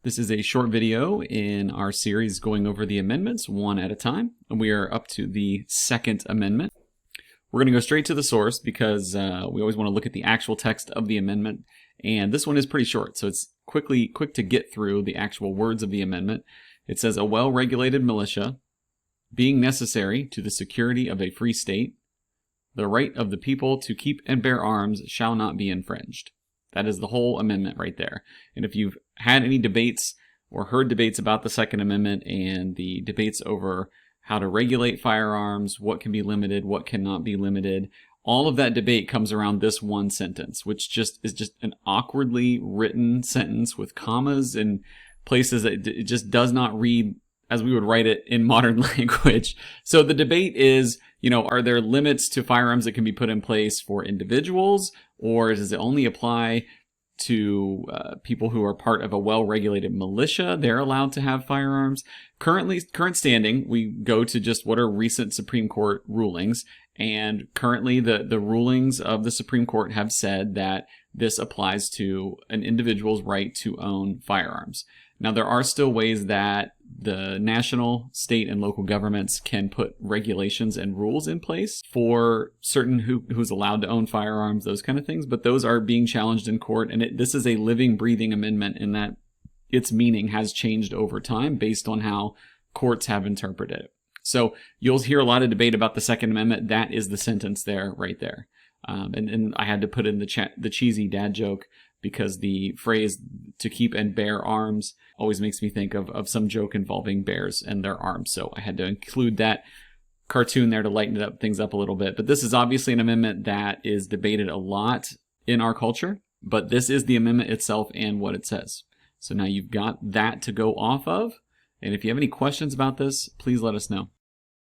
This is a short video in our series going over the amendments one at a time. And we are up to the Second Amendment. We're going to go straight to the source because we always want to look at the actual text of the amendment. And this one is pretty short, so it's quick to get through the actual words of the amendment. It says, a well-regulated militia, being necessary to the security of a free state, the right of the people to keep and bear arms shall not be infringed. That is the whole amendment right there. And if you've had any debates or heard debates about the Second Amendment and the debates over how to regulate firearms, what can be limited, what cannot be limited, all of that debate comes around this one sentence, which is just an awkwardly written sentence with commas and places that it just does not read as we would write it in modern language. So the debate is, are there limits to firearms that can be put in place for individuals, or does it only apply to people who are part of a well-regulated militia? They're allowed to have firearms. Current standing, we go to just what are recent Supreme Court rulings, and currently the rulings of the Supreme Court have said that this applies to an individual's right to own firearms. Now, there are still ways that the national, state, and local governments can put regulations and rules in place for certain who's allowed to own firearms, those kind of things, but those are being challenged in court, and this is a living, breathing amendment in that its meaning has changed over time based on how courts have interpreted it. So you'll hear a lot of debate about the Second Amendment. That is the sentence there, right there. And I had to put in the cheesy dad joke because the phrase to keep and bear arms always makes me think of some joke involving bears and their arms. So I had to include that cartoon there to lighten things up a little bit. But this is obviously an amendment that is debated a lot in our culture. But this is the amendment itself and what it says. So now you've got that to go off of. And if you have any questions about this, please let us know.